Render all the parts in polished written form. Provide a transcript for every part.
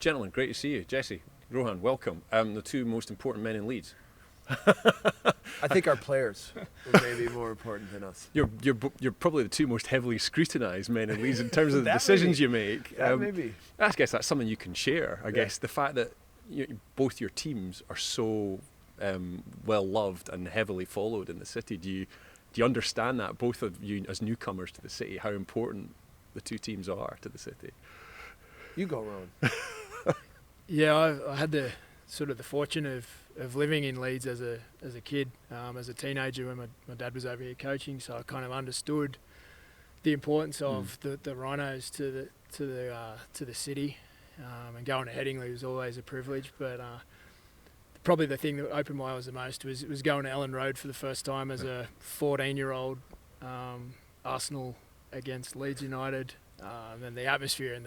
Gentlemen, great to see you. Jesse, Rohan, welcome. The two most important men in Leeds. I think our players are maybe more important than us. You're probably the two most heavily scrutinised men in Leeds in terms of the That decisions maybe. you make. Maybe. I guess that's something you can share. I guess the fact that both your teams are so well loved and heavily followed in the city. Do you understand that, both of you as newcomers to the city, how important the two teams are to the city? You go, Rowan. Yeah, I had the fortune of living in Leeds as a kid, as a teenager when my dad was over here coaching. So I kind of understood the importance of the Rhinos to the city, and going to Headingley was always a privilege. But probably the thing that opened my eyes the most was going to Ellen Road for the first time as a 14-year-old. Arsenal against Leeds United, and the atmosphere and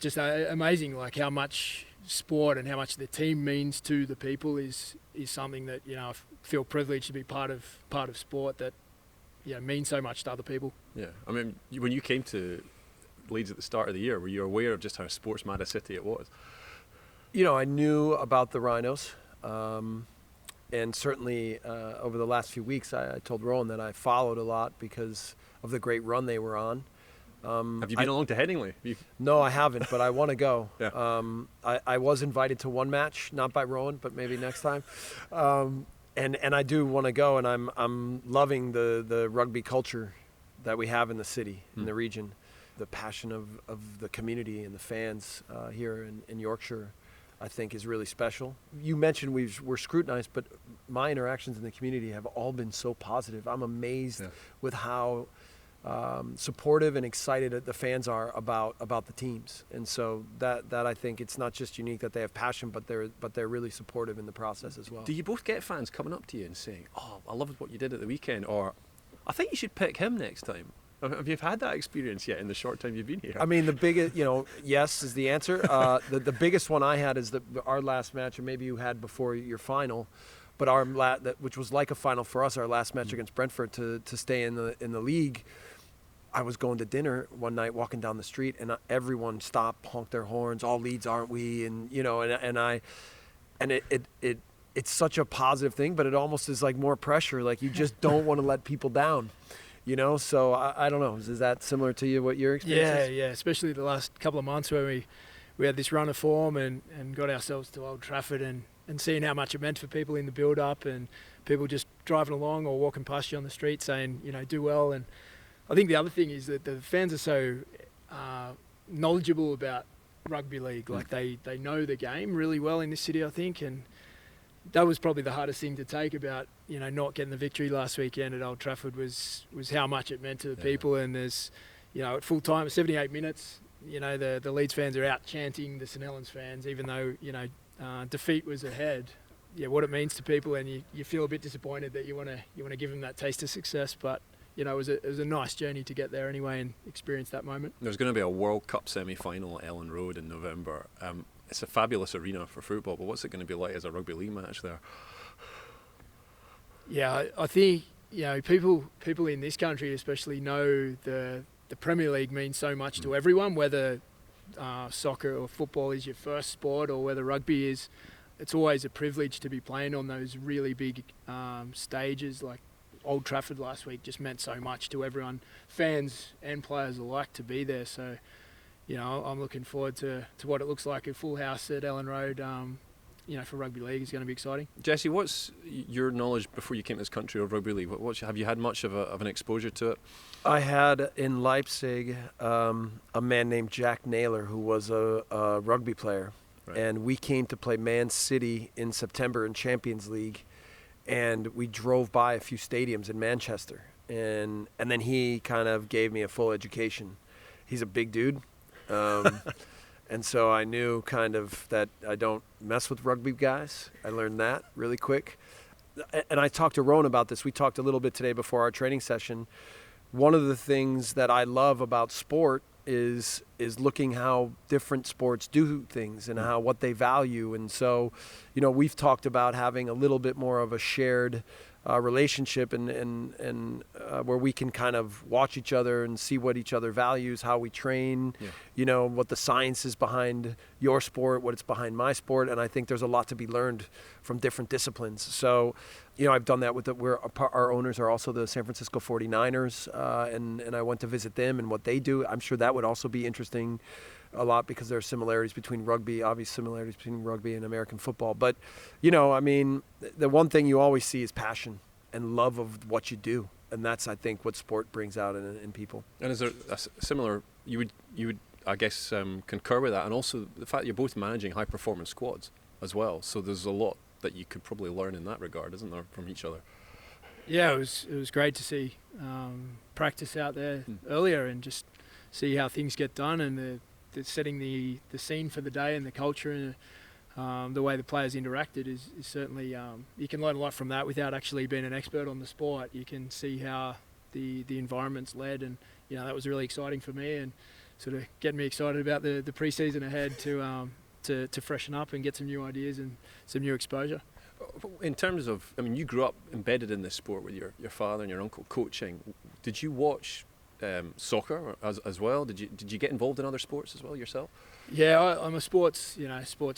just amazing, like how much sport and how much the team means to the people is something that I feel privileged to be part of sport that means so much to other people. Yeah, I mean, when you came to Leeds at the start of the year, were you aware of just how sports mad a city it was? I knew about the Rhinos, and certainly over the last few weeks, I told Rowan that I followed a lot because of the great run they were on. Have you been along to Headingley? No, I haven't, but I want to go. Yeah. I was invited to one match, not by Rowan, but maybe next time. And I do want to go, and I'm loving the rugby culture that we have in the city, in the region, the passion of the community and the fans here in Yorkshire. I think is really special. You mentioned we're scrutinized, but my interactions in the community have all been so positive. I'm amazed with how supportive and excited the fans are about the teams, and so that I think it's not just unique that they have passion, but they're really supportive in the process as well. Do you both get fans coming up to you and saying, "Oh, I loved what you did at the weekend," or "I think you should pick him next time"? Have you had that experience yet in the short time you've been here? I mean, the biggest, yes is the answer. The biggest one I had is our last match, or maybe you had before your final, but which was like a final for us, our last match against Brentford to stay in the league. I was going to dinner one night, walking down the street, and everyone stopped, honked their horns. All Leeds, aren't we? And it's such a positive thing, but it almost is like more pressure. Like you just don't want to let people down. So I don't know. Is that similar to you, what your experience is? Yeah, especially the last couple of months where we had this run of form and got ourselves to Old Trafford and seeing how much it meant for people in the build-up and people just driving along or walking past you on the street saying, do well. And I think the other thing is that the fans are so knowledgeable about rugby league. Like they know the game really well in this city, I think, and that was probably the hardest thing to take about not getting the victory last weekend at Old Trafford was how much it meant to the people. And there's at full time, 78 minutes, the Leeds fans are out chanting the St Helens fans, even though defeat was ahead. What it means to people, and you feel a bit disappointed that you want to give them that taste of success, but it was a nice journey to get there anyway and experience that moment. There's going to be a World Cup semi-final at Ellen Road in November. It's a fabulous arena for football, but what's it going to be like as a rugby league match there? Yeah, I think people in this country especially know the Premier League means so much to everyone, whether soccer or football is your first sport or whether rugby is. It's always a privilege to be playing on those really big stages. Like Old Trafford last week just meant so much to everyone, fans and players alike, to be there. So I'm looking forward to what it looks like. A full house at Ellen Road, for rugby league is going to be exciting. Jesse, what's your knowledge before you came to this country of rugby league? Have you had much of an exposure to it? I had in Leipzig a man named Jack Naylor who was a rugby player, and we came to play Man City in September in Champions League, and we drove by a few stadiums in Manchester, and then he kind of gave me a full education. He's a big dude. And so I knew kind of that I don't mess with rugby guys. I learned that really quick. And I talked to Rowan about this. We talked a little bit today before our training session. One of the things that I love about sport is looking how different sports do things and what they value. And so, we've talked about having a little bit more of a shared relationship and where we can kind of watch each other and see what each other values, how we train, what the science is behind your sport, what it's behind my sport. And I think there's a lot to be learned from different disciplines. So, I've done that with our owners are also the San Francisco 49ers, and I went to visit them and what they do. I'm sure that would also be interesting a lot because there are similarities between rugby, obvious similarities between rugby and American football. But, the one thing you always see is passion and love of what you do. And that's, I think, what sport brings out in people. And is there a similar, you would I guess, concur with that, and also the fact that you're both managing high-performance squads as well. So there's a lot that you could probably learn in that regard, isn't there, from each other? Yeah, it was great to see practice out there earlier and just see how things get done and the setting the scene for the day and the culture and the way the players interacted is certainly you can learn a lot from that without actually being an expert on the sport. You can see how the environment's led, and that was really exciting for me and sort of getting me excited about the pre-season ahead to freshen up and get some new ideas and some new exposure. In terms of, you grew up embedded in this sport with your father and your uncle coaching. Did you watch soccer as well? Did you get involved in other sports as well yourself? Yeah, I'm a sports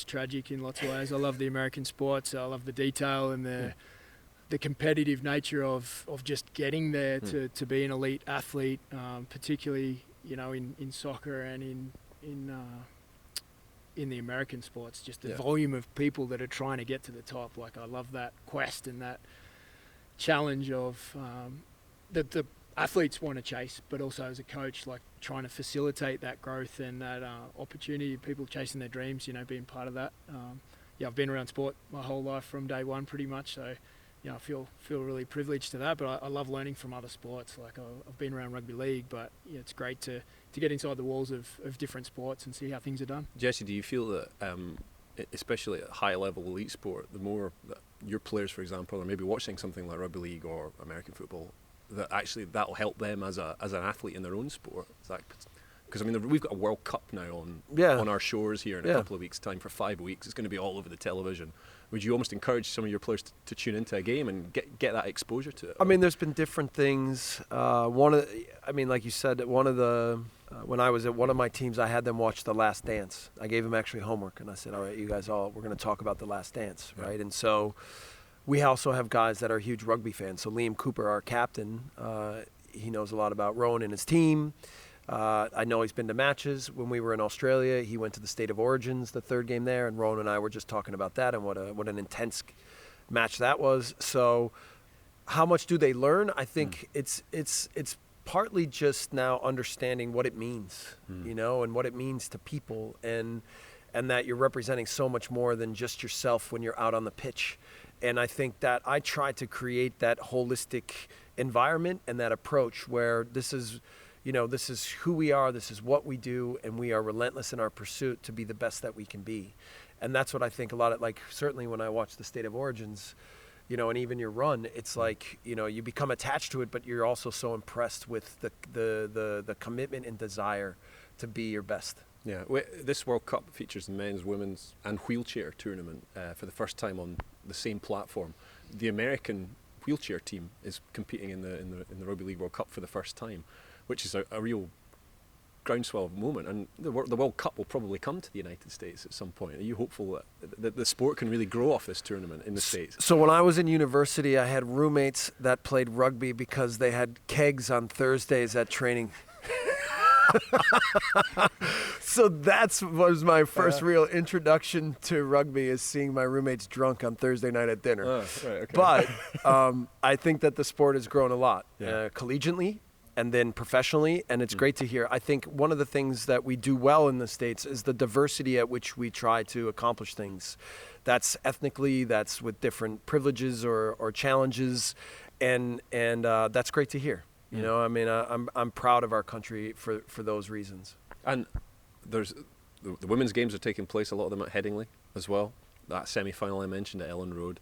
tragic in lots of ways. I love the American sports. I love the detail and the competitive nature of just getting there to be an elite athlete, particularly in soccer and in the American sports. Just the volume of people that are trying to get to the top. Like, I love that quest and that challenge of that the athletes want to chase, but also as a coach, like trying to facilitate that growth and that opportunity, people chasing their dreams, being part of that. I've been around sport my whole life from day one pretty much, so I feel really privileged to that, but I love learning from other sports. Like, I've been around rugby league, but it's great to get inside the walls of different sports and see how things are done. Jesse, do you feel that especially at high level elite sport, the more that your players, for example, are maybe watching something like rugby league or American football, that actually that'll help them as an athlete in their own sport? Because we've got a World Cup now on our shores here in a couple of weeks' time for 5 weeks. It's going to be all over the television. Would you almost encourage some of your players to tune into a game and get that exposure to it? There's been different things. Like you said, when I was at one of my teams, I had them watch The Last Dance. I gave them actually homework, and I said, all right, you guys we're going to talk about The Last Dance, right? And so we also have guys that are huge rugby fans. So Liam Cooper, our captain, he knows a lot about Rowan and his team. I know he's been to matches. When we were in Australia, he went to the State of Origins, the third game there, and Rowan and I were just talking about that and what an intense match that was. So how much do they learn? I think it's partly just now understanding what it means, and what it means to people, and that you're representing so much more than just yourself when you're out on the pitch. And I think that I try to create that holistic environment and that approach where this is who we are, this is what we do, and we are relentless in our pursuit to be the best that we can be. And that's what I think a lot of, like, certainly when I watch the State of Origins, and even your run, it's like, you become attached to it, but you're also so impressed with the commitment and desire to be your best. Yeah, this World Cup features the men's, women's, and wheelchair tournament for the first time on the same platform. The American wheelchair team is competing in the Rugby League World Cup for the first time, which is a real groundswell moment. And the World Cup will probably come to the United States at some point. Are you hopeful that the sport can really grow off this tournament in the States? So when I was in university, I had roommates that played rugby because they had kegs on Thursdays at training. So that was my first real introduction to rugby, is seeing my roommates drunk on Thursday night at dinner. Oh, right, okay. But I think that the sport has grown a lot, collegiately and then professionally, and it's great to hear. I think one of the things that we do well in the States is the diversity at which we try to accomplish things. That's ethnically, that's with different privileges or challenges, and that's great to hear. I'm proud of our country for those reasons. And there's the women's games are taking place, a lot of them at Headingley as well. That semi-final I mentioned at Ellen Road.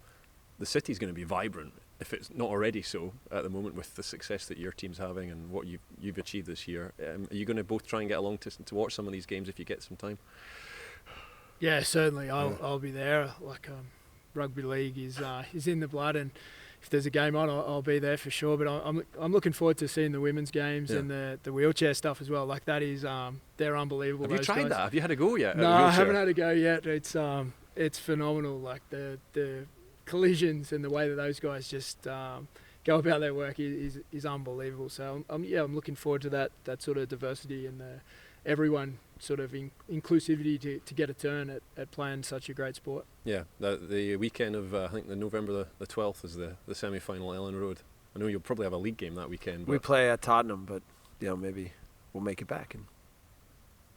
The city's going to be vibrant, if it's not already so at the moment, with the success that your team's having and what you've achieved this year. Are you going to both try and get along to watch some of these games if you get some time? Yeah, certainly. I'll be there. Like, rugby league is in the blood, and if there's a game on, I'll be there for sure. But I'm looking forward to seeing the women's games and the wheelchair stuff as well. Like that is they're unbelievable. Have you tried that? Have you had a go yet? No, I haven't had a go yet. It's phenomenal. Like the collisions and the way that those guys just go about their work is unbelievable. So I'm looking forward to that sort of diversity and everyone sort of inclusivity to get a turn at playing such a great sport. Yeah, the weekend of I think the November the 12th is the semi-final at Ellen Road. I know you'll probably have a league game that weekend. We play at Tottenham, but maybe we'll make it back. And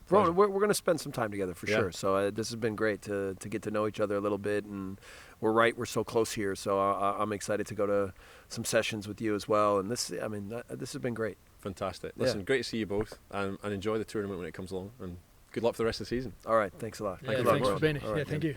we're going to spend some time together for sure. So this has been great to get to know each other a little bit, and we're so close here. So I'm excited to go to some sessions with you as well. And this has been great. Fantastic. Listen, great to see you both, and enjoy the tournament when it comes along. And good luck for the rest of the season. All right, thanks a lot. Thanks for being here. Thank you.